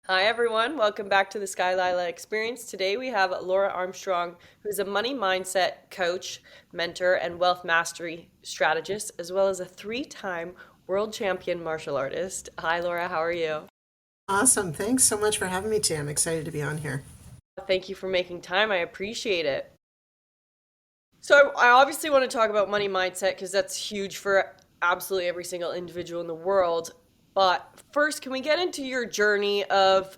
Hi, everyone. Welcome back to the Sky Lilah Experience. Today we have Laura Armstrong, who's a money mindset coach, mentor, and wealth mastery strategist, as well as a three-time world champion martial artist. Hi, Laura. How are you? Awesome. Thanks so much for having me today. I'm excited to be on here. Thank you for making time. I appreciate it. So, I obviously want to talk about money mindset because that's huge for absolutely every single individual in the world. But first, can we get into your journey of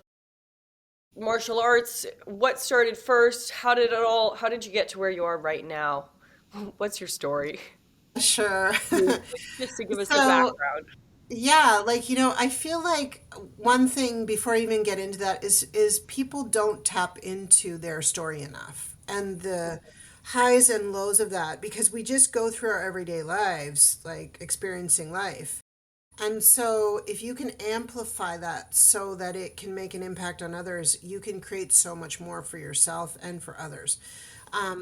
martial arts? What started first? How did you get to where you are right now? What's your story? Sure. Just to give us the So, background. yeah, I feel like one thing before I even get into that is people don't tap into their story enough and the highs and lows of that because we just go through our everyday lives, like experiencing life. And so, if you can amplify that so that it can make an impact on others, you can create so much more for yourself and for others.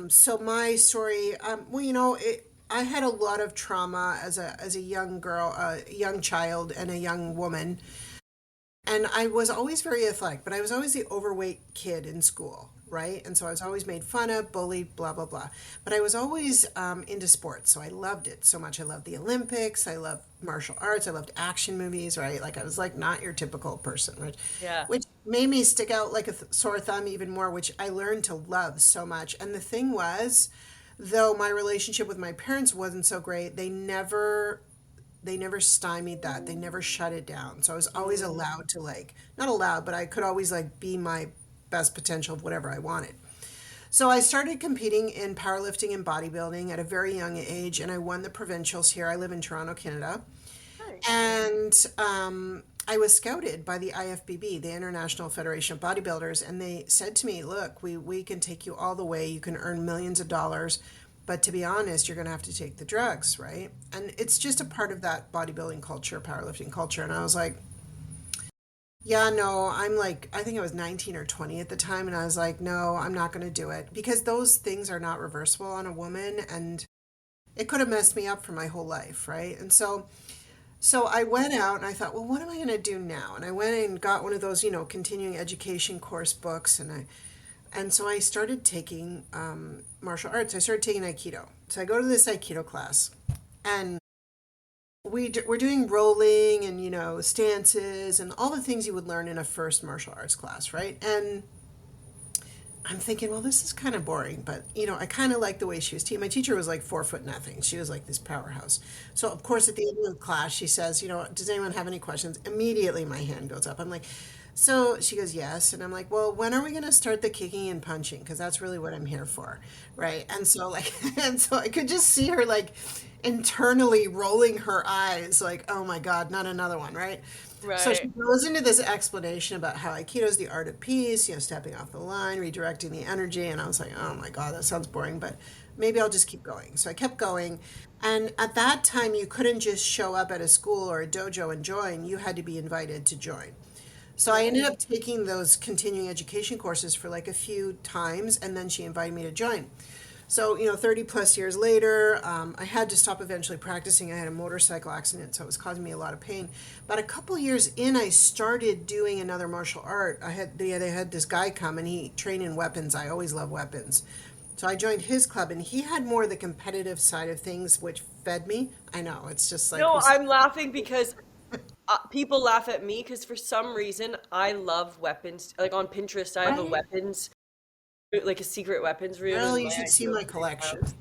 So my story, I had a lot of trauma as a young girl, a young child, and a young woman, and I was always very athletic, but I was always the overweight kid in school, right? And so I was always made fun of, bullied, blah, blah, blah. But I was always into sports, so I loved it so much. I loved the Olympics, I loved martial arts, I loved action movies, right? Like I was like not your typical person, right? Yeah. Which made me stick out like a sore thumb even more, which I learned to love so much. And the thing was, though my relationship with my parents wasn't so great, they never stymied that. They never shut it down. So I was always Mm. allowed to like, not allowed, but I could always like be my best potential of whatever I wanted. So I started competing in powerlifting and bodybuilding at a very young age, and I won the provincials here. I live in Toronto, Canada. Nice. And I was scouted by the IFBB, the International Federation of Bodybuilders, and they said to me, look, we can take you all the way. You can earn millions of dollars. But to be honest, you're going to have to take the drugs, right? And it's just a part of that bodybuilding culture, powerlifting culture. And I was like, yeah, no, I'm like, I think I was 19 or 20 at the time. And I was like, no, I'm not going to do it because those things are not reversible on a woman. And it could have messed me up for my whole life, right? And so I went out and I thought, well, what am I going to do now? And I went and got one of those, continuing education course books, and so I started taking martial arts. I started taking Aikido. So I go to this Aikido class, and we're doing rolling and stances and all the things you would learn in a first martial arts class, right? And I'm thinking, well, this is kind of boring, but I kind of like the way she was teaching. My teacher was like 4 foot nothing. She was like this powerhouse. So of course, at the end of the class, she says, does anyone have any questions? Immediately, my hand goes up. I'm like, so she goes, yes, and I'm like, well, when are we going to start the kicking and punching? Because that's really what I'm here for, right? And so like, and so I could just see her like internally rolling her eyes, like, oh my God, not another one, right? So she Right. goes into this explanation about how Aikido is the art of peace, stepping off the line, redirecting the energy. And I was like, oh my God, that sounds boring, but maybe I'll just keep going. So I kept going. And at that time, you couldn't just show up at a school or a dojo and join, you had to be invited to join. So I ended Right. up taking those continuing education courses for like a few times, and then she invited me to join. So, 30 plus years later, I had to stop eventually practicing. I had a motorcycle accident, so it was causing me a lot of pain. But a couple years in, I started doing another martial art. They had this guy come and he trained in weapons. I always love weapons. So I joined his club, and he had more of the competitive side of things, which fed me. I know, it's just like, No, I'm laughing because people laugh at me because for some reason I love weapons. Like on Pinterest, I have a right? weapons, like a secret weapons room Girl, in you my should see ideal my dream collection. house.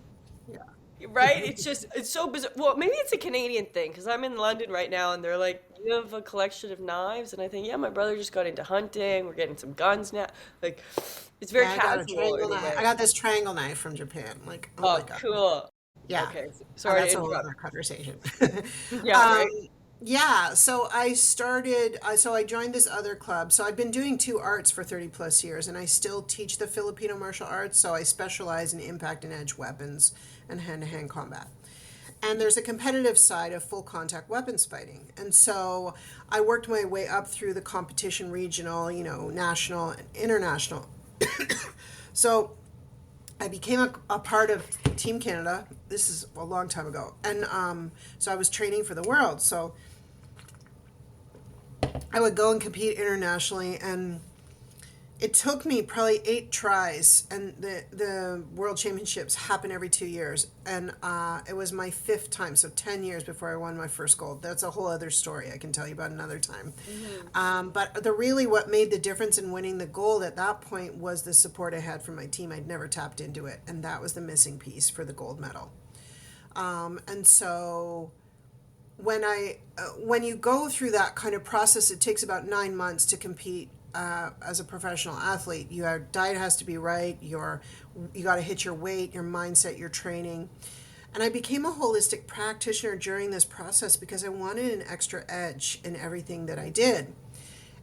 Yeah. Right? It's just, it's so bizarre. Well, maybe it's a Canadian thing because I'm in London right now and they're like, you have a collection of knives? And I think, yeah, my brother just got into hunting. We're getting some guns now. Like, it's very Yeah, I got a casual triangle in a knife. I way. got this triangle knife from Japan. Like, oh my Oh, God. cool. Yeah. Okay. Sorry to That's a whole interrupt. other conversation. Yeah, um, right? yeah, so I joined this other club. So I've been doing two arts for 30 plus years, and I still teach the Filipino martial arts. So I specialize in impact and edge weapons and hand to hand combat. And there's a competitive side of full contact weapons fighting. And so I worked my way up through the competition regional, national and international. So I became a part of Team Canada. This is a long time ago. And so I was training for the world. So I would go and compete internationally, and it took me probably 8 tries, and the world championships happen every 2 years, and it was my fifth time, so 10 years before I won my first gold. That's a whole other story I can tell you about another time. Hmm. But the really what made the difference in winning the gold at that point was the support I had from my team. I'd never tapped into it, and that was the missing piece for the gold medal. And so when you go through that kind of process, it takes about 9 months to compete as a professional athlete. Your diet has to be right. You got to hit your weight, your mindset, your training. And I became a holistic practitioner during this process because I wanted an extra edge in everything that I did.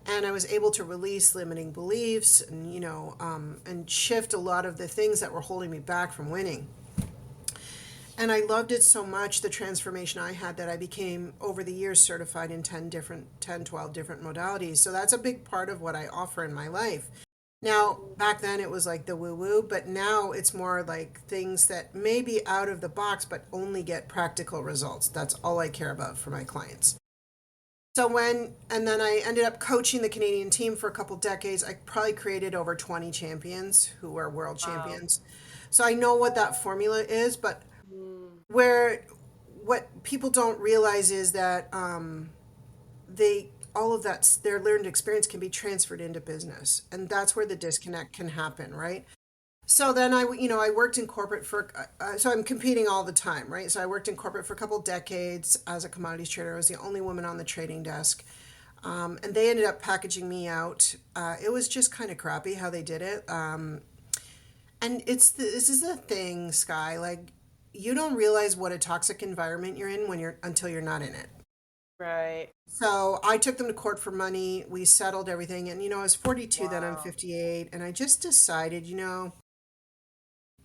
And I was able to release limiting beliefs and and shift a lot of the things that were holding me back from winning. And I loved it so much, the transformation I had, that I became over the years certified in 12 different modalities. So that's a big part of what I offer in my life. Now, back then it was like the woo woo, but now it's more like things that may be out of the box but only get practical results. That's all I care about for my clients. And then I ended up coaching the Canadian team for a couple decades. I probably created over 20 champions who were world Wow. champions. So I know what that formula is, but Mm. where what people don't realize is that they all of that their learned experience can be transferred into business, and that's where the disconnect can happen, right? So then I worked in corporate for so I'm competing all the time, right? So I worked in corporate for a couple decades as a commodities trader. I was the only woman on the trading desk, and they ended up packaging me out. It was just kind of crappy how they did it. And this is the thing, Sky. Like, you don't realize what a toxic environment you're in when you're until you're not in it. Right. So I took them to court for money. We settled everything, and I was 42, then I'm Wow. 58, and I just decided,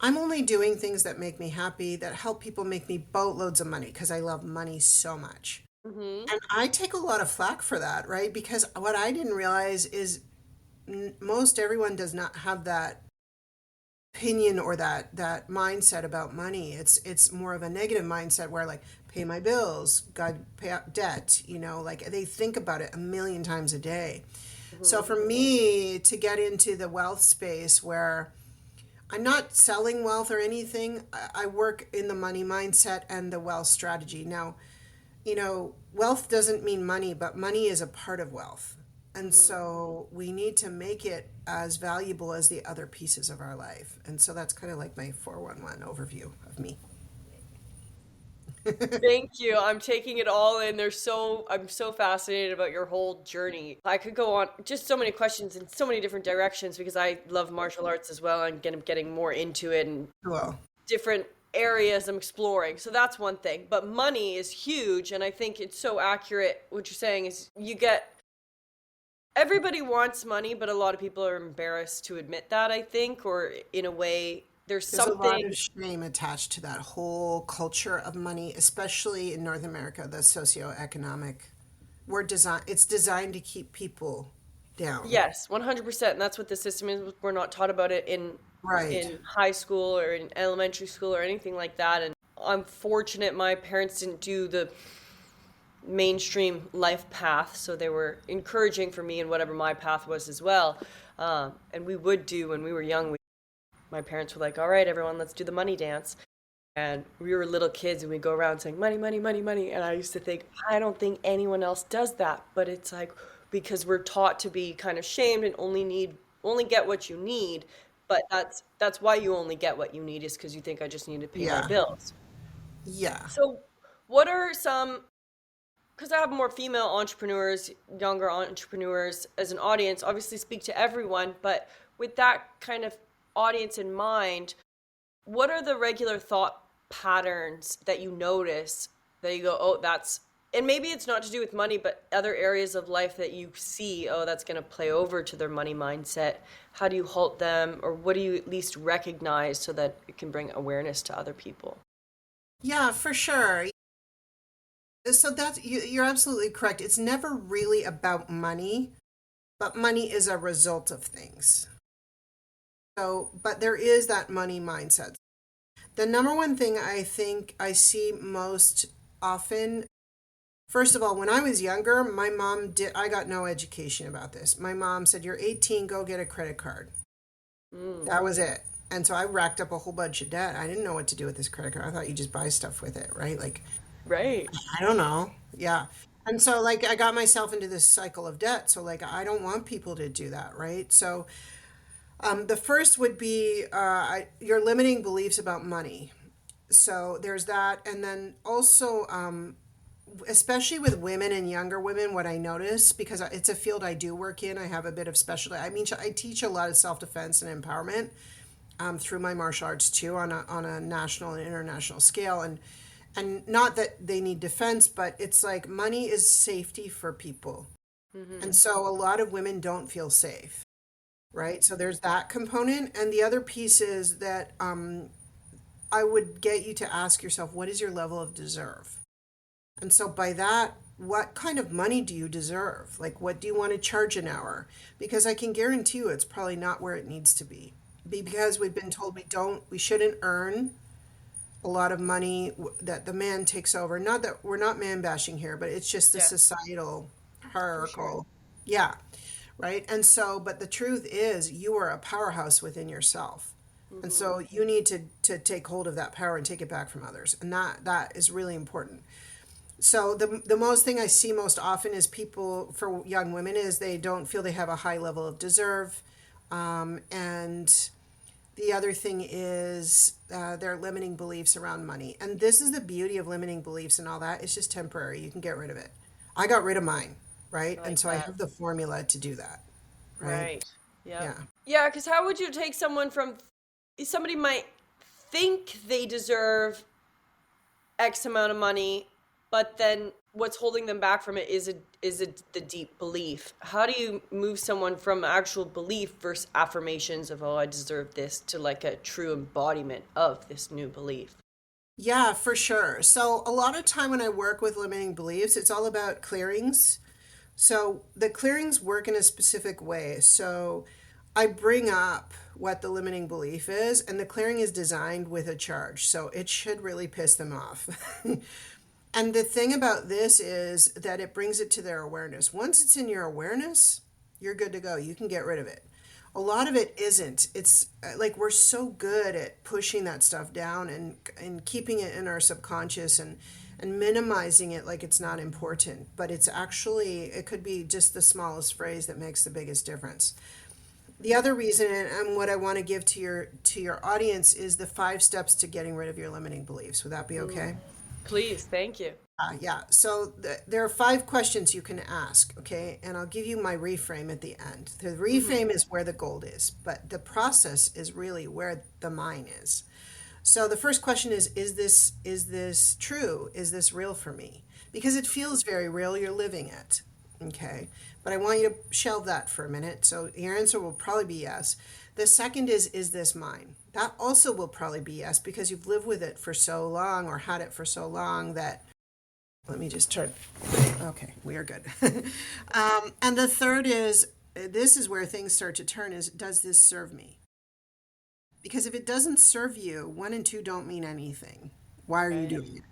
I'm only doing things that make me happy, that help people, make me boatloads of money because I love money so much. Hmm. And I take a lot of flack for that, right? Because what I didn't realize is most everyone does not have that opinion or that mindset about money. It's more of a negative mindset where, like, pay my bills, God, pay out debt, like they think about it a million times a day. So Hmm. for me to get into the wealth space where I'm not selling wealth or anything, I work in the money mindset and the wealth strategy. Now, wealth doesn't mean money, but money is a part of wealth. And Hmm. so we need to make it as valuable as the other pieces of our life. And so that's kind of like my 411 overview of me. Thank you. I'm taking it all in. I'm so fascinated about your whole journey. I could go on just so many questions in so many different directions because I love martial arts as well and getting more into it and Cool. different areas I'm exploring. So that's one thing. But money is huge, and I think it's so accurate. What you're saying is everybody wants money, but a lot of people are embarrassed to admit that, I think, or in a way, there's There's a lot something. of shame attached to that whole culture of money, especially in North America, the socioeconomic. It's designed to keep people down. Yes, 100%. And that's what the system is. We're not taught about it Right. in high school or in elementary school or anything like that. And I'm fortunate my parents didn't do the mainstream life path, so they were encouraging for me in whatever my path was as well. And we would do when we were young. My parents were like, "All right, everyone, let's do the money dance." And we were little kids, and we'd go around saying, "Money, money, money, money." And I used to think, I don't think anyone else does that. But it's like, because we're taught to be kind of shamed and only get what you need. But that's why you only get what you need, is because you think I just need to pay my Yeah. bills. Yeah. So, what are some, because I have more female entrepreneurs, younger entrepreneurs as an audience, obviously speak to everyone, but with that kind of audience in mind, what are the regular thought patterns that you notice that you go, oh, and maybe it's not to do with money, but other areas of life that you see, oh, that's going to play over to their money mindset. How do you halt them, or what do you at least recognize so that it can bring awareness to other people? Yeah, for sure. So you're absolutely correct. It's never really about money, but money is a result of things. So, but there is that money mindset. The number one thing I think I see most often First of all, when I was younger, my mom did, I got no education about this. My mom said, "You're 18, go get a credit card." Mm. That was it. And so I racked up a whole bunch of debt. I didn't know what to do with this credit card. I thought you just buy stuff with it, right? Like, Right. I don't know. Yeah. And so, like, I got myself into this cycle of debt. So, like, I don't want people to do that, right? So, the first would be your limiting beliefs about money. So, there's that. And then also, especially with women and younger women, what I notice, because it's a field I do work in, I have a bit of specialty. I mean, I teach a lot of self defense and empowerment through my martial arts too, on a national and international scale. And not that they need defense, but it's like money is safety for people. Mm-hmm. And so a lot of women don't feel safe, right? So there's that component. And the other piece is that I would get you to ask yourself, what is your level of deserve? And so by that, what kind of money do you deserve? Like, what do you want to charge an hour? Because I can guarantee you it's probably not where it needs to be. Because we've been told we shouldn't earn a lot of money, that the man takes over. Not that we're not man bashing here, but it's just the Yeah, societal for sure. hierarchical. Yeah, right. And so, but the truth is, you are a powerhouse within yourself. And Mm-hmm. so you need to take hold of that power and take it back from others. And that is really important. So the most thing I see most often is people, for young women, is they don't feel they have a high level of deserve. And the other thing is their limiting beliefs around money. And this is the beauty of limiting beliefs and all that. It's just temporary. You can get rid of it. I got rid of mine, right? I And like so I that. have the formula to do that, right? Right. Yep. Yeah. Yeah, because how would you take someone from somebody might think they deserve X amount of money, but then what's holding them back from it is the deep belief. How do you move someone from actual belief versus affirmations of, oh, I deserve this, to like a true embodiment of this new belief? Yeah, for sure. So a lot of time when I work with limiting beliefs, it's all about clearings. So the clearings work in a specific way. So I bring up what the limiting belief is, and the clearing is designed with a charge. So it should really piss them off. And the thing about this is that it brings it to their awareness. Once it's in your awareness, you're good to go. You can get rid of it. A lot of it isn't. It's like we're so good at pushing that stuff down and keeping it in our subconscious and minimizing it like it's not important. But it's actually, it could be just the smallest phrase that makes the biggest difference. The other reason, and what I want to give to your audience, is the 5 steps to getting rid of your limiting beliefs. Would that be Mm. okay? Please, thank you. Yeah, so there are 5 questions you can ask, okay? And I'll give you my reframe at the end. The Hmm. reframe is where the gold is, but the process is really where the mine is. So the first question is this true? Is this real for me? Because it feels very real, you're living it. Okay. But I want you to shelve that for a minute. So your answer will probably be yes. The second is this mine? That also will probably be yes because you've lived with it for so long or had it for so long that let me just turn. Okay, we are good. And the third is this is where things start to turn is does this serve me? Because if it doesn't serve you, 1 and 2 don't mean anything. Why are you Right. doing it?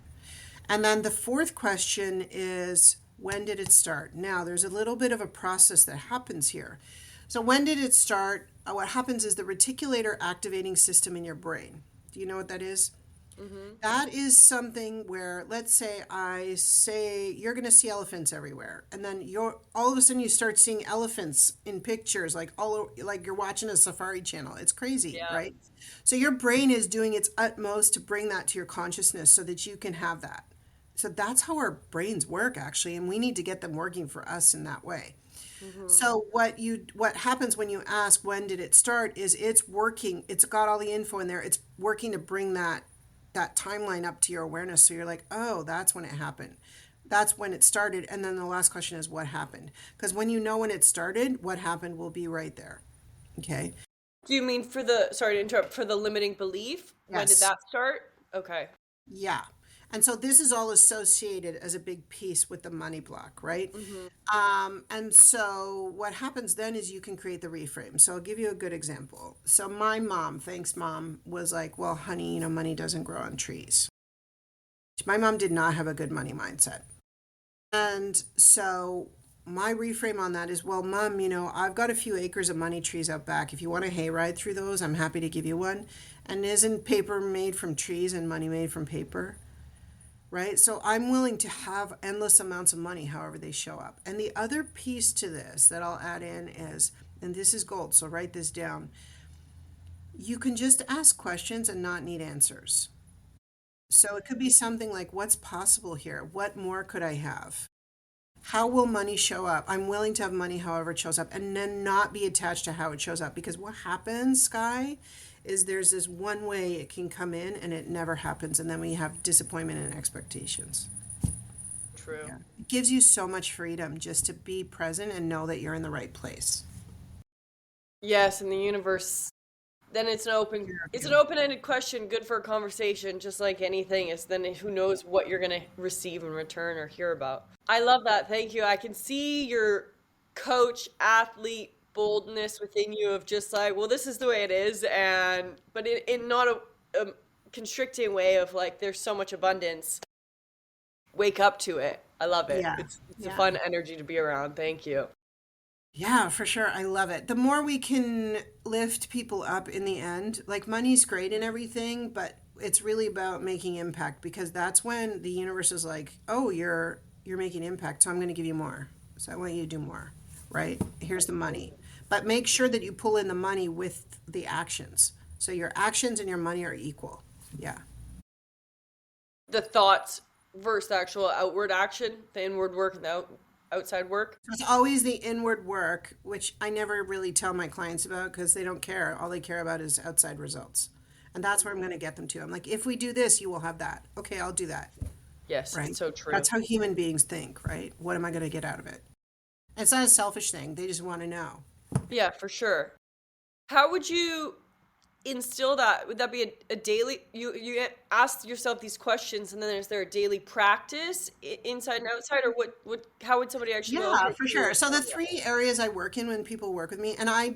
And then the fourth question is when did it start? Now, there's a little bit of a process that happens here. So, when did it start? What happens is the reticulator activating system in your brain. Do you know what that is? Hmm. That is something where, let's say, I say you're going to see elephants everywhere, and then you're all of a sudden you start seeing elephants in pictures, like like you're watching a safari channel. It's crazy, Yeah. right? So your brain is doing its utmost to bring that to your consciousness so that you can have that. So that's how our brains work, actually, and we need to get them working for us in that way. Hmm. So what happens when you ask when did it start is it's working. It's got all the info in there. It's working to bring that timeline up to your awareness. So you're like, oh, that's when it happened. That's when it started. And then the last question is what happened? Because when you know when it started, what happened will be right there. Okay. Do you mean for the, sorry to interrupt, for the limiting belief? When did Yes. that start? Okay. Yeah. And so this is all associated as a big piece with the money block, right? Hmm. And so what happens then is you can create the reframe. So I'll give you a good example. So my mom, thanks mom, was like, well, honey, money doesn't grow on trees. My mom did not have a good money mindset. And so my reframe on that is, well, Mom, I've got a few acres of money trees out back. If you want a hayride through those, I'm happy to give you one. And isn't paper made from trees and money made from paper? Right? So I'm willing to have endless amounts of money however they show up. And the other piece to this that I'll add in is, and this is gold, so write this down. You can just ask questions and not need answers. So it could be something like, what's possible here? What more could I have? How will money show up? I'm willing to have money however it shows up, and then not be attached to how it shows up. Because what happens, Sky, is there's this one way it can come in and it never happens. And then we have disappointment and expectations. True. Yeah. It gives you so much freedom just to be present and know that you're in the right place. Yes, in the universe. Then it's an open-ended question, good for a conversation, just like anything is. Then who knows what you're gonna receive in return or hear about. I love that. Thank you. I can see your coach, athlete boldness within you of just like, well, this is the way it is, and but in not a constricting way of like, there's so much abundance. Wake up to it. I love it. Yeah. It's a Yeah. fun energy to be around. Thank you. Yeah, for sure. I love it. The more we can lift people up in the end, like money's great and everything, but it's really about making impact because that's when the universe is like, "Oh, you're making impact, so I'm going to give you more. So I want you to do more." Right? Here's the money. But make sure that you pull in the money with the actions. So your actions and your money are equal. Yeah. The thoughts versus the actual outward action, the inward work and the outside work. So it's always the inward work, which I never really tell my clients about because they don't care. All they care about is outside results. And that's where I'm going to get them to. I'm like, if we do this, you will have that. Okay, I'll do that. Yes, Right? it's so true. That's how human beings think, right? What am I going to get out of it? It's not a selfish thing. They just want to know. Yeah, for sure. How would you instill that? Would that be a daily? You ask yourself these questions, and then is there a daily practice inside and outside, or what? How would somebody actually go? Yeah, Okay, for sure. So the three areas I work in when people work with me, and I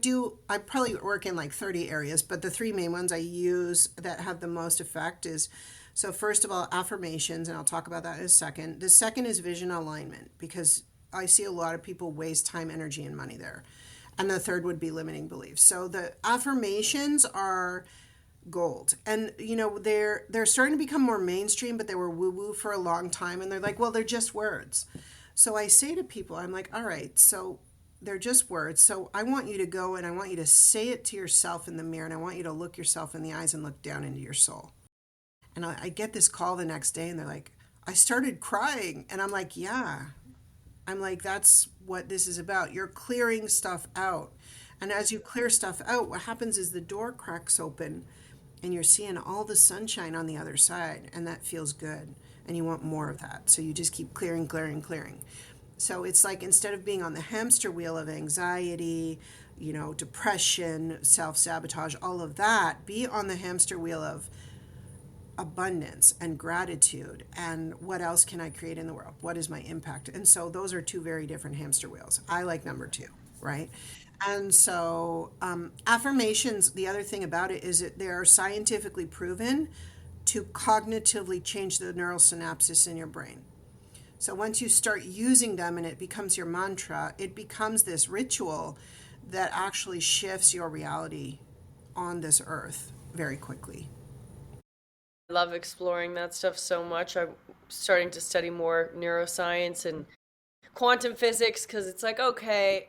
probably work in like 30 areas, but the three main ones I use that have the most effect is, so first of all, affirmations, and I'll talk about that in a second. The second is vision alignment, because I see a lot of people waste time, energy, and money there. And the third would be limiting beliefs. So the affirmations are gold. And they're starting to become more mainstream, but they were woo woo for a long time, and they're like, well, they're just words. So I say to people, I'm like, all right, so they're just words. So I want you to go and I want you to say it to yourself in the mirror, and I want you to look yourself in the eyes and look down into your soul. And I get this call the next day and they're like, I started crying. And I'm like, yeah. I'm like, that's what this is about. You're clearing stuff out. And as you clear stuff out, what happens is the door cracks open and you're seeing all the sunshine on the other side. And that feels good. And you want more of that. So you just keep clearing, clearing, clearing. So it's like instead of being on the hamster wheel of anxiety, depression, self sabotage, all of that, be on the hamster wheel of abundance and gratitude and what else can I create in the world? What is my impact? And so those are two very different hamster wheels. I like number two, right? And so affirmations, the other thing about it is that they are scientifically proven to cognitively change the neural synapses in your brain. So once you start using them and it becomes your mantra, it becomes this ritual that actually shifts your reality on this earth very quickly. I love exploring that stuff so much. I'm starting to study more neuroscience and quantum physics because it's like, okay,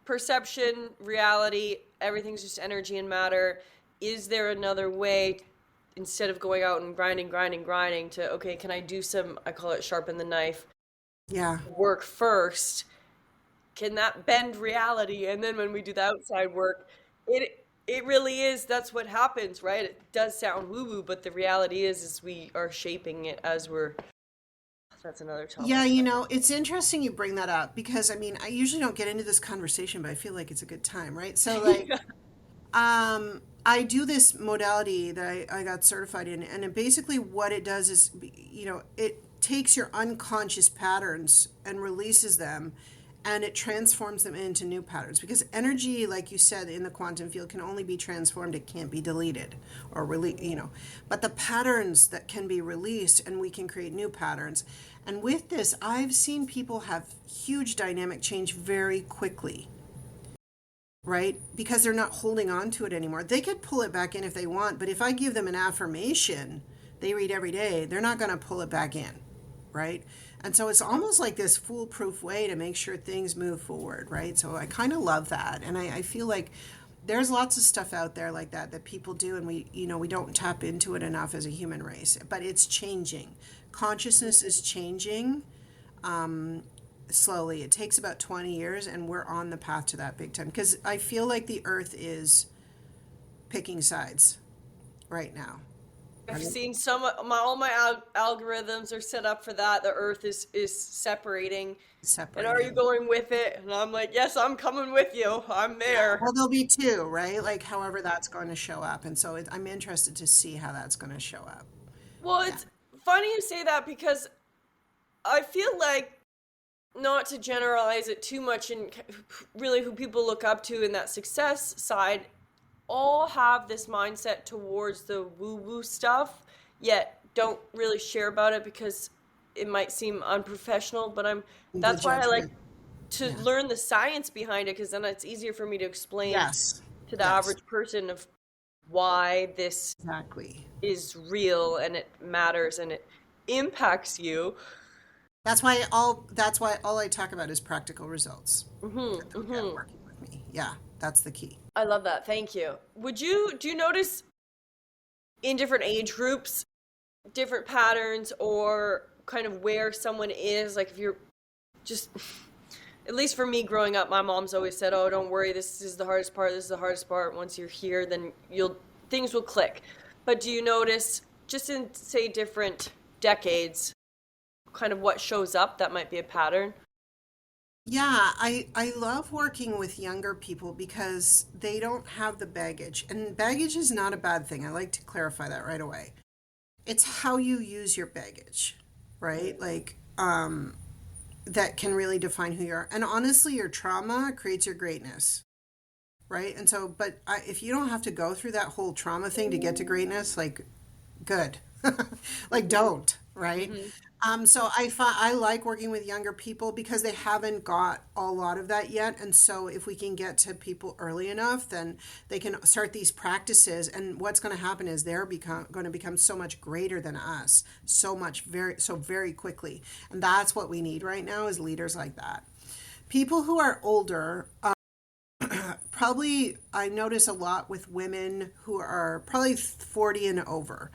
perception, reality, everything's just energy and matter. Is there another way instead of going out and grinding to, okay, can I do some, I call it sharpen the knife, Yeah. work first? Can that bend reality? And then when we do the outside work, it really is, that's what happens, right? It does sound woo woo, but the reality is we are shaping it as we're, that's another Yeah, topic. it's interesting you bring that up because I mean, I usually don't get into this conversation, but I feel like it's a good time, right? So like I do this modality that I got certified in, and basically what it does is, it takes your unconscious patterns and releases them and it transforms them into new patterns, because energy, like you said, in the quantum field can only be transformed. It can't be deleted or but the patterns that can be released, and we can create new patterns. And with this, I've seen people have huge dynamic change very quickly, right? Because they're not holding on to it anymore. They could pull it back in if they want, but if I give them an affirmation they read every day, they're not going to pull it back in, right? And so it's almost like this foolproof way to make sure things move forward, right? So I kind of love that. And I feel like there's lots of stuff out there like that that people do, and we don't tap into it enough as a human race. But it's changing. Consciousness is changing slowly. It takes about 20 years, and we're on the path to that big time. Because I feel like the earth is picking sides right now. I've seen all my algorithms are set up for that. The earth is separating. And are you Separating. going with it? And I'm like, yes, I'm coming with you. I'm Yeah. there. Well, there'll be two, right? Like, however that's going to show up. And so I'm interested to see how that's going to show up. Well, Yeah. it's funny you say that because I feel like, not to generalize it too much, and really who people look up to in that success side all have this mindset towards the woo woo stuff, yet don't really share about it because it might seem unprofessional. But The that's why I like judgment. to Yeah. learn the science behind it, because then it's easier for me to explain Yes. to the Yes. average person of why this Exactly. is real and it matters and it impacts you. That's why all I talk about is practical results Hmm. that they'll get Hmm. working with me. Yeah, that's the key. I love that. Thank you. Do you notice in different age groups different patterns, or kind of where someone is? Like if you're just, at least for me growing up, my mom's always said, "Oh, don't worry, this is the hardest part. This is the hardest part. Once you're here, then you'll things will click." But do you notice just in, say, different decades, kind of what shows up that might be a pattern? Yeah, I love working with younger people because they don't have the baggage. And baggage is not a bad thing. I like to clarify that right away. It's how you use your baggage, right? Like, that can really define who you are. And honestly, your trauma creates your greatness, right? And so, if you don't have to go through that whole trauma thing to get to greatness, like, good. Like, don't, right? Mm-hmm. So I like working with younger people because they haven't got a lot of that yet. And so if we can get to people early enough, then they can start these practices. And what's going to happen is they're going to become so much greater than us, so very quickly. And that's what we need right now, is leaders like that. People who are older, probably I notice a lot with women who are probably 40 and over.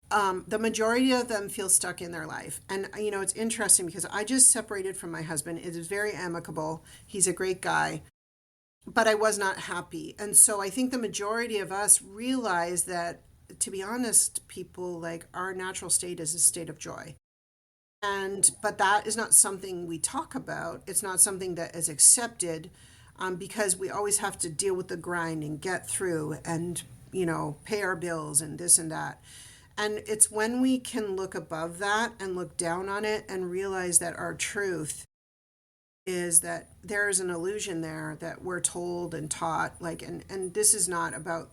The majority of them feel stuck in their life. And, it's interesting because I just separated from my husband. It is very amicable. He's a great guy, but I was not happy. And so I think the majority of us realize that, to be honest, people, like, our natural state is a state of joy. But that is not something we talk about. It's not something that is accepted, because we always have to deal with the grind and get through and, pay our bills and this and that. And it's when we can look above that and look down on it and realize that our truth is that there is an illusion there that we're told and taught, like, and this is not about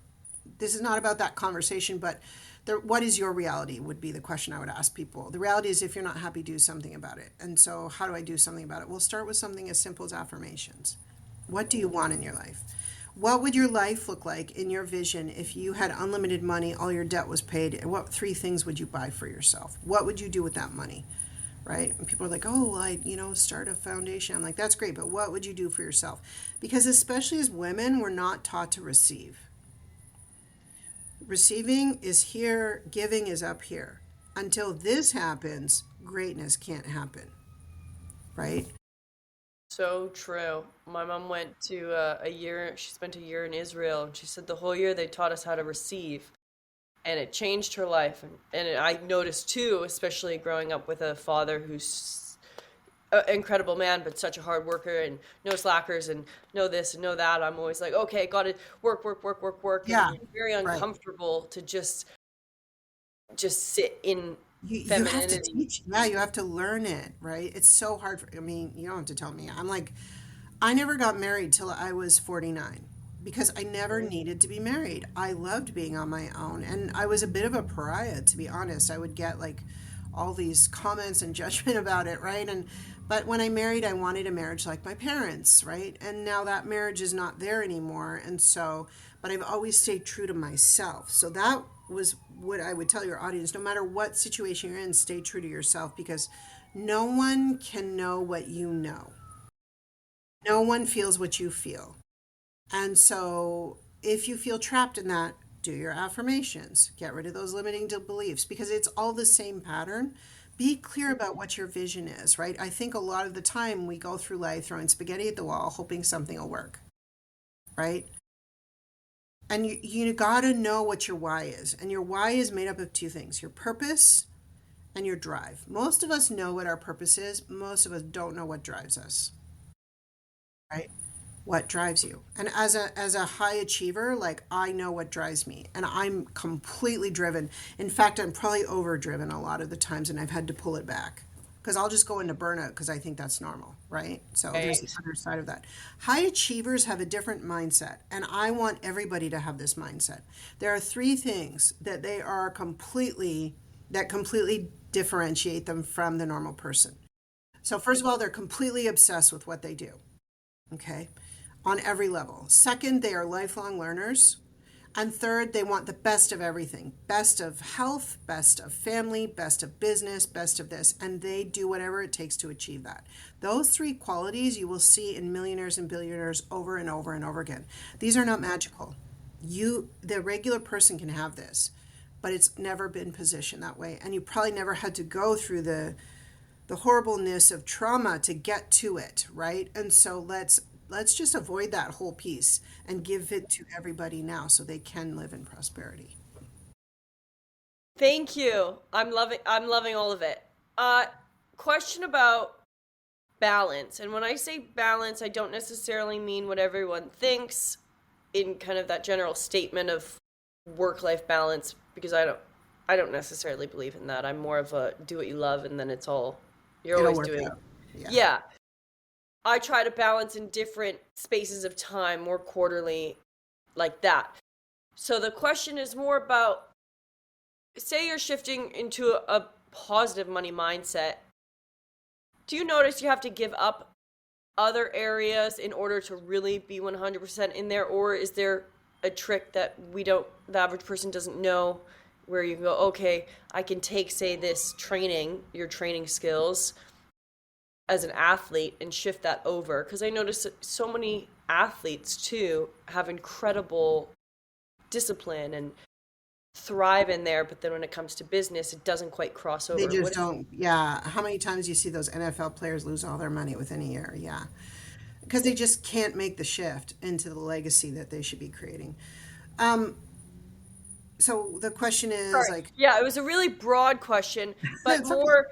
that conversation, but what is your reality would be the question I would ask people. The reality is, if you're not happy, do something about it. And so how do I do something about it? We'll start with something as simple as affirmations. What do you want in your life? What would your life look like in your vision if you had unlimited money, all your debt was paid? And what three things would you buy for yourself? What would you do with that money? Right? And people are like, oh, well, start a foundation. I'm like, that's great, but what would you do for yourself? Because especially as women, we're not taught to receive. Receiving is here, giving is up here. Until this happens, greatness can't happen, right? So true. My mom went to a year, she spent a year in Israel, and she said the whole year they taught us how to receive, and it changed her life. And I noticed too, especially growing up with a father who's an incredible man, but such a hard worker and no slackers and no this and no that. I'm always like, okay, got to work, work, work, work, work. And Yeah, it's very right. uncomfortable to just sit in You have to femininity. teach. Yeah, you have to learn it, right? It's so hard I mean, you don't have to tell me. I'm like, I never got married till I was 49 because I never needed to be married. I loved being on my own, and I was a bit of a pariah, to be honest. I would get like all these comments and judgment about it, right? And but when I married, I wanted a marriage like my parents, right? And now that marriage is not there anymore, and so but I've always stayed true to myself. So that was what I would tell your audience. No matter what situation you're in, stay true to yourself because no one can know what you know. No one feels what you feel. And so if you feel trapped in that, do your affirmations. Get rid of those limiting beliefs because it's all the same pattern. Be clear about what your vision is, right? I think a lot of the time we go through life throwing spaghetti at the wall, hoping something will work, right? And you got to know what your why is. And your why is made up of two things, your purpose and your drive. Most of us know what our purpose is, most of us don't know what drives us, right? What drives you. And as a high achiever, like I know what drives me and I'm completely driven. In fact, I'm probably overdriven a lot of the times and I've had to pull it back because I'll just go into burnout because I think that's normal, right? So there's the Right. other side of that. High achievers have a different mindset, and I want everybody to have this mindset. There are three things that they are completely differentiate them from the normal person. So first of all, they're completely obsessed with what they do. Okay, on every level. Second, they are lifelong learners. And third, they want the best of everything, best of health, best of family, best of business, best of this. And they do whatever it takes to achieve that. Those three qualities you will see in millionaires and billionaires over and over and over again. These are not magical. The regular person can have this, but it's never been positioned that way. And you probably never had to go through the horribleness of trauma to get to it, right? And so let's just avoid that whole piece and give it to everybody now so they can live in prosperity. Thank you. I'm loving all of it. Uh Question about balance. And when I say balance, I don't necessarily mean what everyone thinks in kind of that general statement of work-life balance because I don't necessarily believe in that. I'm more of a do what you love and then it's all you're It'll always work doing. out. Yeah. Yeah. I try to balance in different spaces of time, more quarterly, like that. So the question is more about say you're shifting into a positive money mindset. Do you notice you have to give up other areas in order to really be 100% in there, or is there a trick that the average person doesn't know, where you go, okay, I can take, say, this training, your training skills as an athlete, and shift that over? Because I notice that so many athletes too have incredible discipline and thrive in there, but then when it comes to business, it doesn't quite cross They over. just What? don't. Yeah. How many times do you see those NFL players lose all their money within a year? Yeah. Because they just can't make the shift into the legacy that they should be creating. Um, so the question is Sorry. like, Yeah, it was a really broad question, but it's okay. more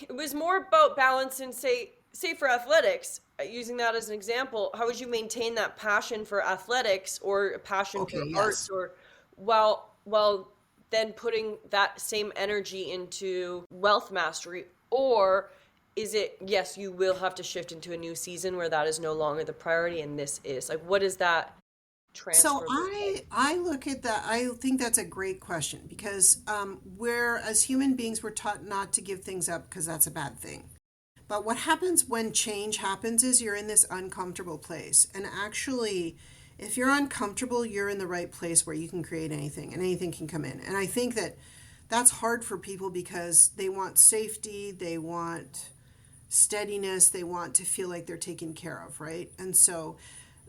it was more about balance and say for athletics, using that as an example, how would you maintain that passion for athletics or a passion Okay. for arts Yes. or while then putting that same energy into wealth mastery, or is it yes, you will have to shift into a new season where that is no longer the priority and this is like what does that So transfer look like? I look at that. I think that's a great question because we're as human beings we're taught not to give things up because that's a bad thing. But what happens when change happens is you're in this uncomfortable place, and actually, if you're uncomfortable, you're in the right place where you can create anything, and anything can come in. And I think that that's hard for people because they want safety, they want steadiness, they want to feel like they're taken care of, right? And so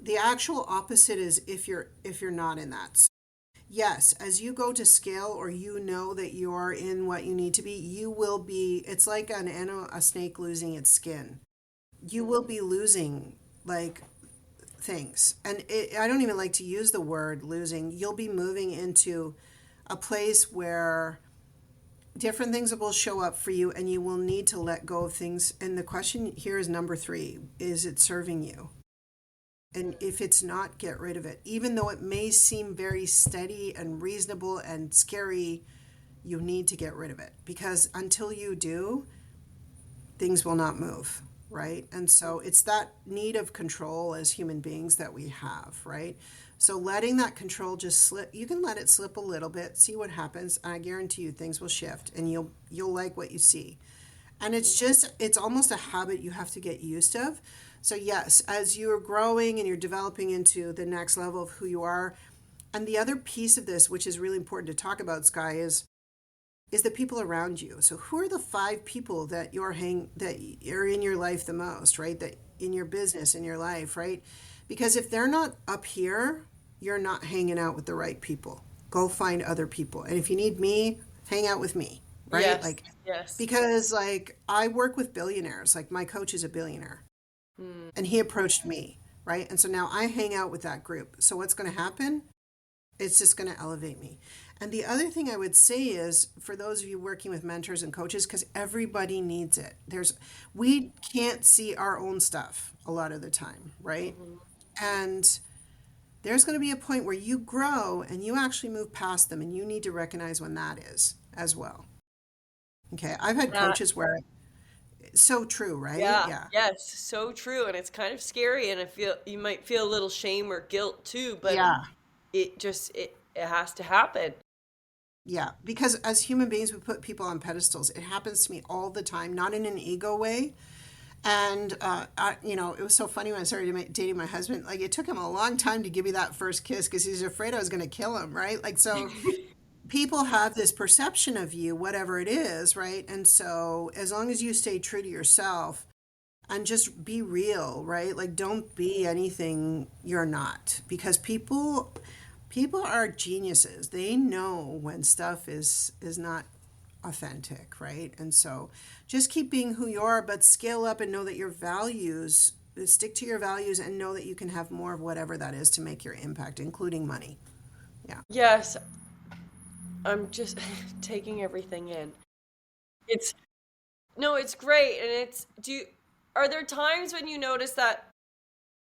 the actual opposite is if you're not in that. Yes, as you go to scale or you know that you're in what you need to be, you will be it's like a snake losing its skin. You will be losing like things. And I don't even like to use the word losing. You'll be moving into a place where different things will show up for you and you will need to let go of things. And the question here is number 3, is it serving you? And if it's not, get rid of it. Even though it may seem very steady and reasonable and scary, you need to get rid of it, because until you do, things will not move, right? And so it's that need of control as human beings that we have, right? So letting that control just slip, you can let it slip a little bit, see what happens, and I guarantee you things will shift and you'll like what you see. And it's almost a habit you have to get used of. So yes, as you're growing and you're developing into the next level of who you are, and the other piece of this, which is really important to talk about, Sky, is the people around you. So who are the 5 people that you're in your life the most, right? That in your business, in your life, right? Because if they're not up here, you're not hanging out with the right people. Go find other people. And if you need me, hang out with me, right? Yes, Like, yes. because like I work with billionaires. Like my coach is a billionaire Hmm. and he approached me, right? And so now I hang out with that group. So what's going to happen? It's just going to elevate me. And the other thing I would say is for those of you working with mentors and coaches, because everybody needs it. We can't see our own stuff a lot of the time, right? Mhm. And there's going to be a point where you grow and you actually move past them, and you need to recognize when that is as well. Okay. I've had That, coaches where it's so true, right? yeah, Yeah. yes, so true. And it's kind of scary, and I feel you might feel a little shame or guilt too, but Yeah. it has to happen. Yeah. Because as human beings, we put people on pedestals. It happens to me all the time, not in an ego way. And it was so funny when I started dating my husband. Like it took him a long time to give me that first kiss because he's afraid I was going to kill him, right? Like so, people have this perception of you, whatever it is, right? And so, as long as you stay true to yourself and just be real, right? Like don't be anything you're not, because people are geniuses. They know when stuff is not authentic, right? And so just keep being who you are, but scale up and know that your values, stick to your values and know that you can have more of whatever that is to make your impact, including money. Yeah. Yes, I'm just taking everything in. It's no, it's great, and are there times when you notice that,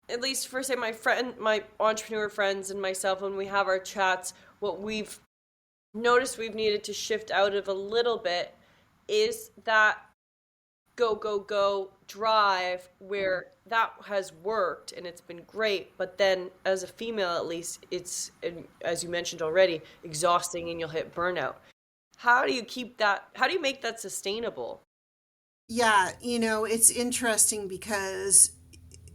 at least for say my entrepreneur friends and myself, when we have our chats, what we've noticed we've needed to shift out of a little bit is that go go go drive, where that has worked and it's been great, but then as a female at least it's, and as you mentioned already, exhausting, and you'll hit burnout. How do you make that sustainable? Yeah, it's interesting because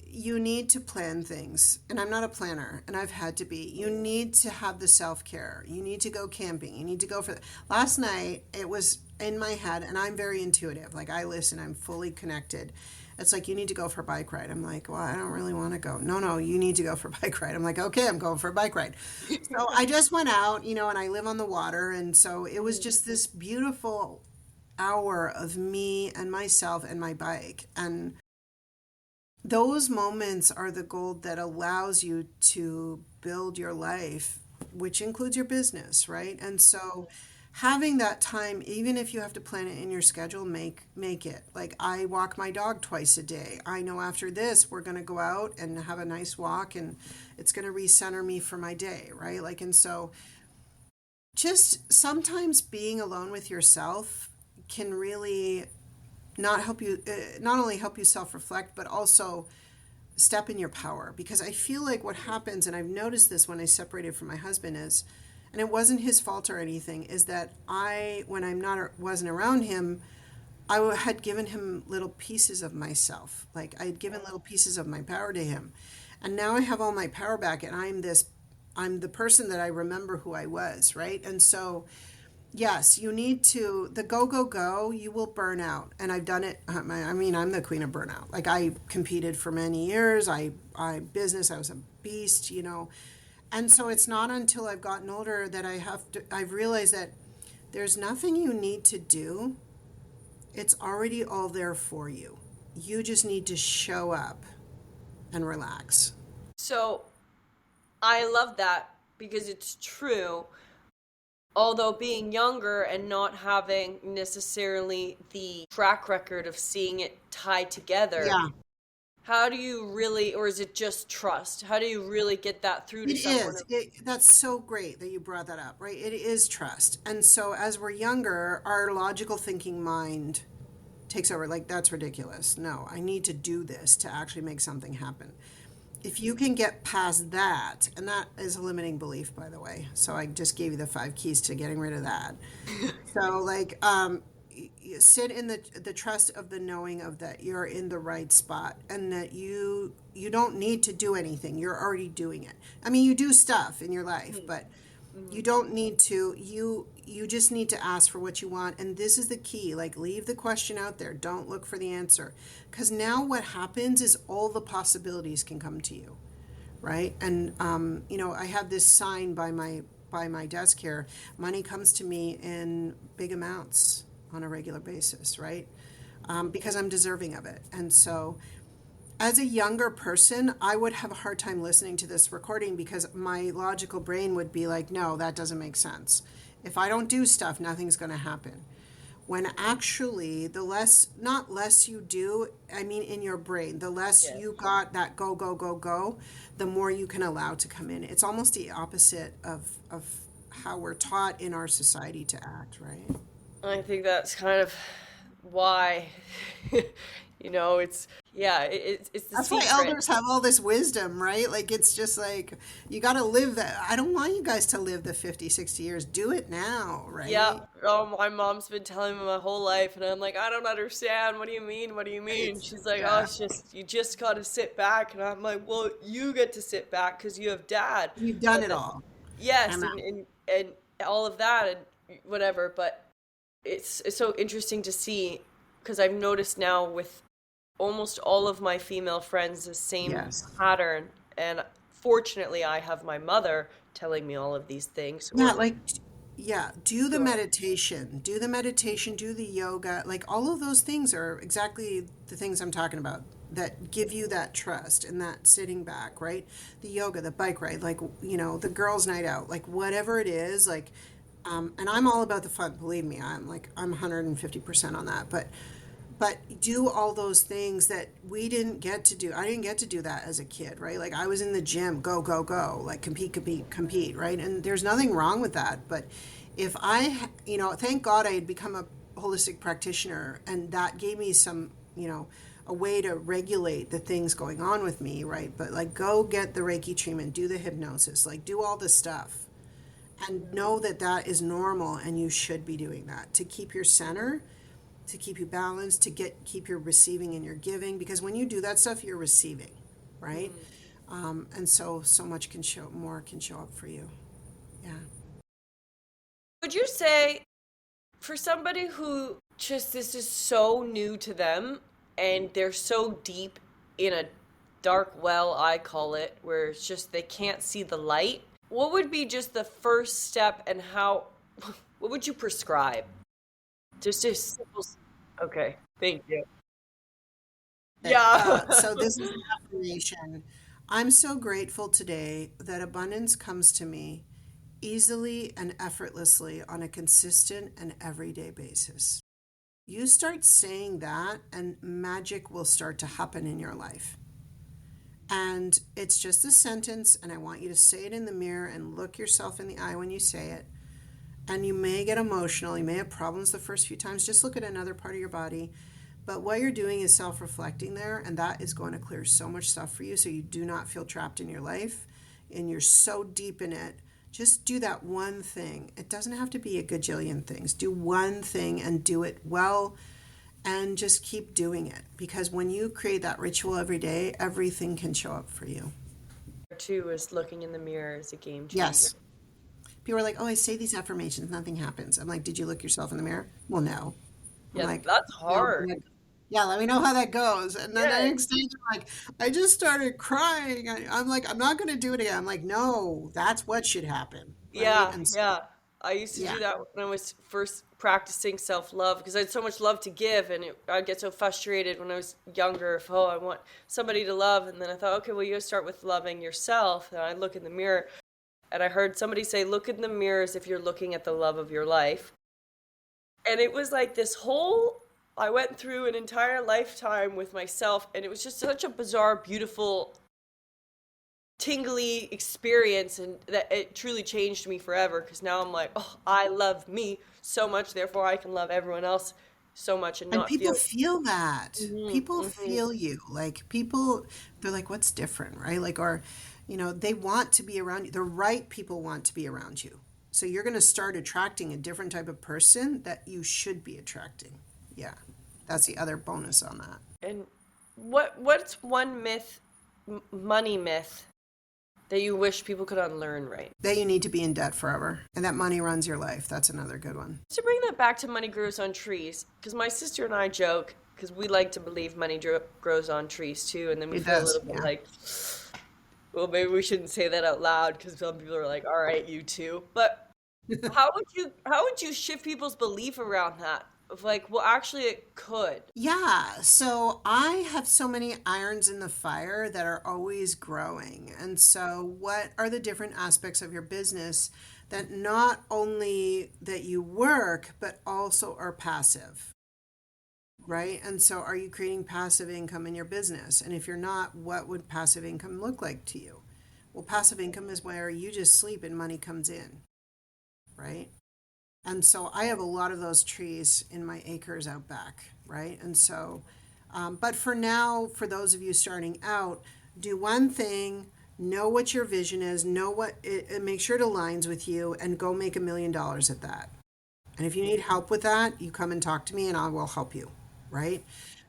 you need to plan things. And I'm not a planner, and I've had to be. You need to have the self care. You need to go camping. You need to go for. Last night, it was in my head, and I'm very intuitive. Like, I listen, I'm fully connected. It's like, you need to go for a bike ride. I'm like, well, I don't really want to go. No, no, you need to go for a bike ride. I'm like, okay, I'm going for a bike ride. So I just went out, and I live on the water. And so it was just this beautiful hour of me and myself and my bike. And those moments are the gold that allows you to build your life, which includes your business, right? And so having that time, even if you have to plan it in your schedule, make it. Like I walk my dog twice a day. I know after this we're going to go out and have a nice walk, and it's going to recenter me for my day, right? Like, and so just sometimes being alone with yourself can really not only help you self-reflect, but also step in your power. Because I feel like what happens, and I've noticed this when I separated from my husband, is, and it wasn't his fault or anything, is that when I'm not wasn't around him, had given him little pieces of myself. Like I had given little pieces of my power to him, and now I have all my power back, and I'm the person that I remember who I was, right? And so yes, you need to, the go, go, go, you will burn out. And I've done it. I mean, I'm the queen of burnout. Like I competed for many years. I was a beast. And so it's not until I've gotten older that I've realized that there's nothing you need to do. It's already all there for you. You just need to show up and relax. So I love that because it's true. Although being younger and not having necessarily the track record of seeing it tied together Yeah. How do you really, or is it just trust? How do you really get that through to It someone? is. That's so great that you brought that up, right? It is trust. And so as we're younger, our logical thinking mind takes over. Like, that's ridiculous. No, I need to do this to actually make something happen. If you can get past that, and that is a limiting belief, by the way. So I just gave you the 5 keys to getting rid of that. So, like, you sit in the trust of the knowing of that you're in the right spot, and that you don't need to do anything. You're already doing it. I mean, you do stuff in your life, but Mhm. you don't need to. You just need to ask for what you want, and this is the key. Like, leave the question out there. Don't look for the answer, because now what happens is all the possibilities can come to you, right? And I have this sign by my desk here. Money comes to me in big amounts on a regular basis, right? Because I'm deserving of it. And so, as a younger person, I would have a hard time listening to this recording because my logical brain would be like, no, that doesn't make sense. If I don't do stuff, nothing's going to happen. When actually, the less, not less you do, I mean, in your brain, the less Yes. you got that go, go, go, go, the more you can allow to come in. It's almost the opposite of how we're taught in our society to act, right? I think that's kind of why, it's, yeah, it's the That's why secret. elders have all this wisdom, right? Like, it's just like, you got to live that. I don't want you guys to live the 50, 60 years. Do it now, Yeah. right? Oh, my mom's been telling me my whole life, and I'm like, I don't understand. What do you mean? What do you mean? Right. She's like, oh, Yeah. it's just, you just got to sit back. And I'm like, well, you get to sit back because you have dad. You've done And it all. yes, And that, and all of that and whatever. But it's so interesting to see because I've noticed now with almost all of my female friends the same yes. pattern. And fortunately, I have my mother telling me all of these things. Yeah, Or like, yeah, go ahead. do the meditation, do the yoga. Like, all of those things are exactly the things I'm talking about that give you that trust and that sitting back, right? The yoga, the bike ride, like, the girls' night out, like, whatever it is, like, and I'm all about the fun, believe me, I'm 150% on that. But do all those things that we didn't get to do. I didn't get to do that as a kid, right? Like, I was in the gym, go, go, go, like, compete, compete, compete, right? And there's nothing wrong with that. But if thank God I had become a holistic practitioner, and that gave me some, a way to regulate the things going on with me, right? But, like, go get the Reiki treatment, do the hypnosis, like, do all the stuff, and know that that is normal, and you should be doing that to keep your center, to keep you balanced, to keep your receiving and your giving, because when you do that stuff, you're receiving, right? Mhm. And so much can show up for you. Yeah. Would you say for somebody who just this is so new to them and they're so deep in a dark well, I call it, where it's just they can't see the light, what would be just the first step and how, what would you prescribe? Just a simple, okay, thank you. So Yeah. this is an affirmation. I'm so grateful today that abundance comes to me easily and effortlessly on a consistent and everyday basis. You start saying that, and magic will start to happen in your life. And it's just a sentence, and I want you to say it in the mirror and look yourself in the eye when you say it. And you may get emotional, you may have problems the first few times. Just look at another part of your body. But what you're doing is self reflecting there, and that is going to clear so much stuff for you so you do not feel trapped in your life and you're so deep in it. Just do that one thing. It doesn't have to be a gajillion things. Do one thing and do it well, and just keep doing it, because when you create that ritual every day, everything can show up for you. Two is looking in the mirror is a game changer. Yes. People are like, oh, I say these affirmations, nothing happens. I'm like, did you look yourself in the mirror? Well, no. I'm Yeah, like, that's well, hard. yeah, let me know how that goes. And then the Yeah, next day, they're like, I just started crying. I'm like, I'm not going to do it again. I'm like, no, that's what should happen. Right. yeah, And so, yeah. I used to yeah, do that when I was first practicing self-love because I had so much love to give, and I'd get so frustrated when I was younger. If, oh, I want somebody to love, and then I thought, okay, well, you gotta start with loving yourself. And I look in the mirror, and I heard somebody say, look in the mirror as if you're looking at the love of your life. And it was like this whole I went through an entire lifetime with myself, and it was just such a bizarre, beautiful, tingly experience, and that it truly changed me forever, because now I'm like, oh, I love me so much, therefore I can love everyone else so much and And not people feel. feel that. Hmm. People Hmm. feel you. Like people, they're like, what's different, right? Like, or, they want to be around you. The right people want to be around you. So you're going to start attracting a different type of person that you should be attracting. Yeah. That's the other bonus on that. And what's one myth, money myth, that you wish people could unlearn, right? That you need to be in debt forever and that money runs your life. That's another good one. To bring that back to money grows on trees, because my sister and I joke, because we like to believe money grows on trees too, and then we It feel a does. little bit Yeah. like, well, maybe we shouldn't say that out loud, because some people are like, all right, you too. But how would you shift people's belief around that? Of like, well, actually, it could. Yeah, so I have so many irons in the fire that are always growing. And so what are the different aspects of your business that not only that you work, but also are passive, right? And so are you creating passive income in your business? And if you're not, what would passive income look like to you? Well, passive income is where you just sleep and money comes in, right? And so I have a lot of those trees in my acres out back, right? And so, but for now, for those of you starting out, do one thing, know what your vision is, know what it, make sure it aligns with you, and go make $1 million at that. And if you need help with that, you come and talk to me and I will help you, right?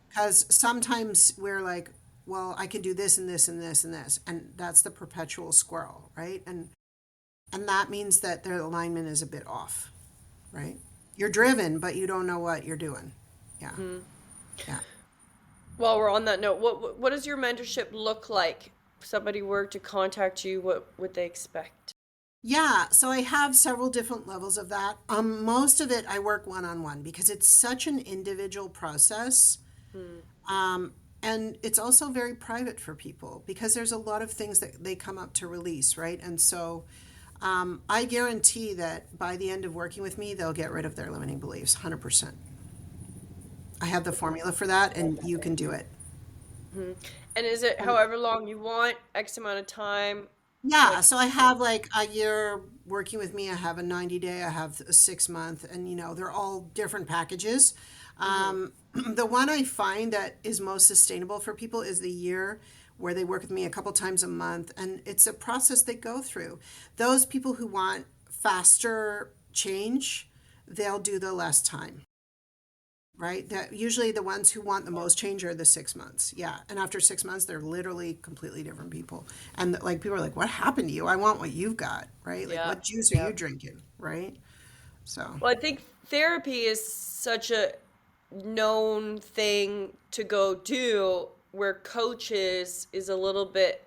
Because sometimes we're like, well, I can do this and this and this and this, and that's the perpetual squirrel, right? And that means that their alignment is a bit off, right? You're driven, but you don't know what you're doing. Yeah, Hmm. yeah. While we're on that note, what does your mentorship look like? If somebody were to contact you, what would they expect? Yeah, so I have several different levels of that. Most of it I work one on one because it's such an individual process. Hmm. Um, and it's also very private for people because there's a lot of things that they come up to release, right? And so I guarantee that by the end of working with me, they'll get rid of their limiting beliefs, 100%. I have the formula for that, and you can do it. Hmm. And is it however long you want, X amount of time? Yeah, Like, so I have like a year working with me. I have a 90 day, I have a 6 month, and they're all different packages. hmm. The one I find that is most sustainable for people is the year where they work with me a couple times a month, and it's a process they go through. Those people who want faster change, they'll do the less time. Right? That usually the ones who want the most change are the 6 months. Yeah. And after 6 months, they're literally completely different people. And like people are like, what happened to you? I want what you've got. Right? Like, Yeah, what juice are yeah. you drinking? Right? So, Well, I think therapy is such a known thing to go do, where coaches is a little bit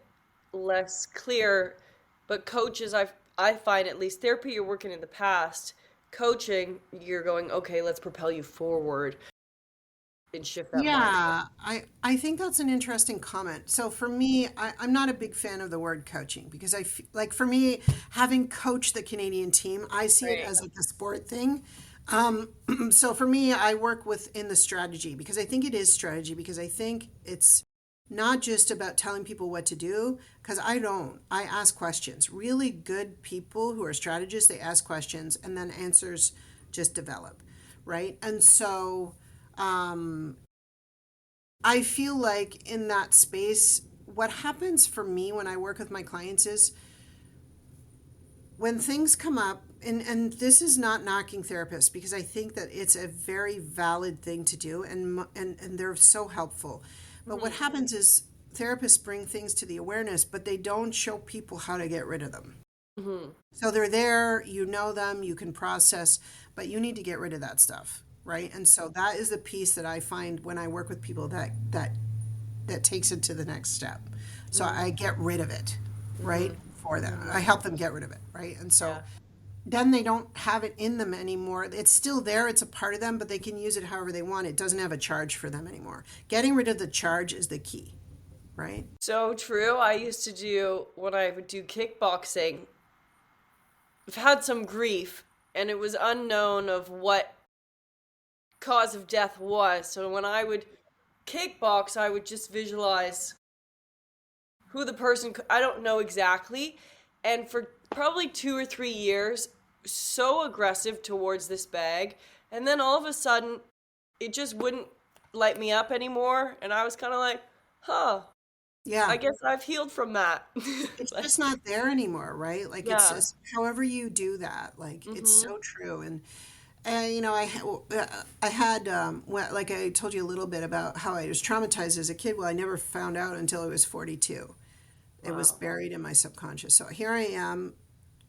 less clear. But coaches, I find, at least therapy, you're working in the past. Coaching, you're going, okay, let's propel you forward and shift that mindset. yeah, I think that's an interesting comment. So for me, I'm not a big fan of the word coaching because like for me, having coached the Canadian team, I see it Right. as like a sport thing. Um, so for me, I work within the strategy because I think it is strategy because I think it's not just about telling people what to do because I don't. I ask questions. Really good people who are strategists, they ask questions and then answers just develop, right? And so I feel like in that space, what happens for me when I work with my clients is when things come up, and this is not knocking therapists because I think that it's a very valid thing to do, and they're so helpful. But what Hmm. happens is therapists bring things to the awareness, but they don't show people how to get rid of them. Hmm. So they're there, you know them, you can process, but you need to get rid of that stuff, right? And so that is the piece that I find when I work with people that takes it to the next step. So Hmm. I get rid of it, right? Hmm. For them. Hmm. I help them get rid of it, right? And so Yeah. then they don't have it in them anymore. It's still there, it's a part of them, but they can use it however they want. It doesn't have a charge for them anymore. Getting rid of the charge is the key, right? So true. I used to do, when I would do kickboxing, I've had some grief, and it was unknown of what cause of death was. So when I would kickbox, I would just visualize who the person, I don't know exactly. And for probably 2 or 3 years, so aggressive towards this bag. And then all of a sudden, it just wouldn't light me up anymore. And I was kind of like, huh, Yeah. I guess I've healed from that. It's Like, just not there anymore, right? Like it's yeah. just however you do that, like it's Mm-hmm. so true. And you know, I had like I told you a little bit about how I was traumatized as a kid. Well, I never found out until I was 42. It was Wow. buried in my subconscious. So here I am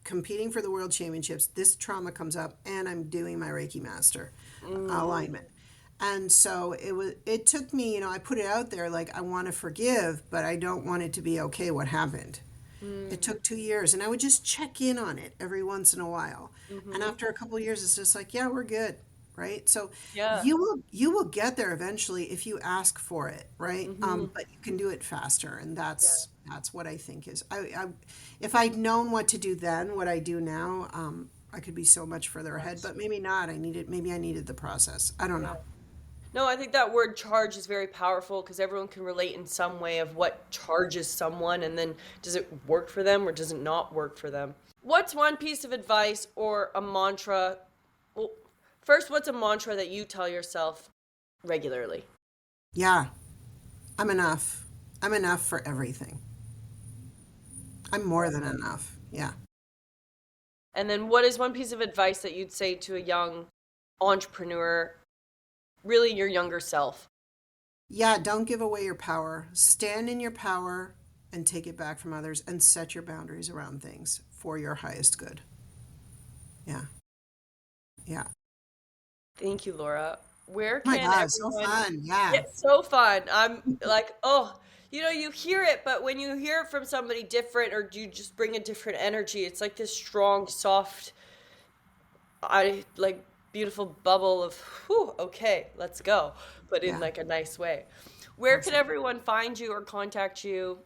competing for the world championships. This trauma comes up, and I'm doing my Reiki master Mm, alignment. And so it took me, I put it out there like I want to forgive, but I don't want it to be okay what happened. It mm, took 2 years, and I would just check in on it every once in a while. And mm-hmm. after a couple of years, it's just like, yeah, we're good, right? So Yeah. you will get there eventually if you ask for it, right? Mm-hmm. But you can do it faster, and Yeah. that's what I think is. If I'd known what to do then, what I do now, I could be so much further ahead. Yes. But maybe not. Maybe I needed the process. I don't Yeah. know. No, I think that word charge is very powerful because everyone can relate in some way of what charges someone, and then does it work for them or does it not work for them? What's one piece of advice or a mantra? Well, first, what's a mantra that you tell yourself regularly? Yeah, I'm enough. I'm enough for everything. I'm more than enough. Yeah. And then, what is one piece of advice that you'd say to a young entrepreneur, really your younger self? Yeah, don't give away your power. Stand in your power and take it back from others and set your boundaries around things for your highest good. Yeah. Yeah. Thank you, Laura. Where My can God, so everyone? fun. Yeah. It's so fun. I'm like, oh, you hear it, but when you hear it from somebody different or you just bring a different energy, it's like this strong, soft, I like beautiful bubble of, whew, okay, let's go, but in Yeah. like a nice way. Where can Awesome. everyone find you or contact you?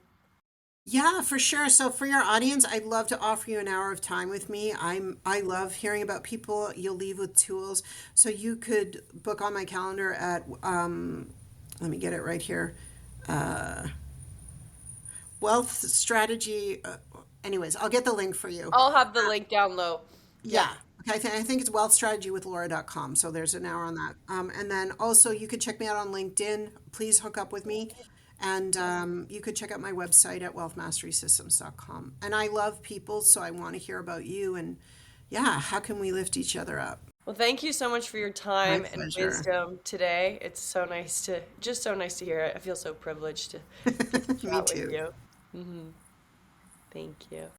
Yeah, for sure. So for your audience, I'd love to offer you an hour of time with me. I love hearing about people. You'll leave with tools. So you could book on my calendar at let me get it right here. Uh, Wealth strategy. Anyways, I'll get the link for you. I'll have the link down low. Yeah. Yep. Okay, I think it's wealthstrategywithlaura.com. So there's an hour on that. And then also you could check me out on LinkedIn. Please hook up with me. And you could check out my website at wealthmasterysystems.com. And I love people, so I want to hear about you. And yeah, how can we lift each other up? Well, thank you so much for your My time and pleasure. wisdom today. It's so nice to hear it. I feel so privileged to Me chat with too. you. Hmm. Thank you.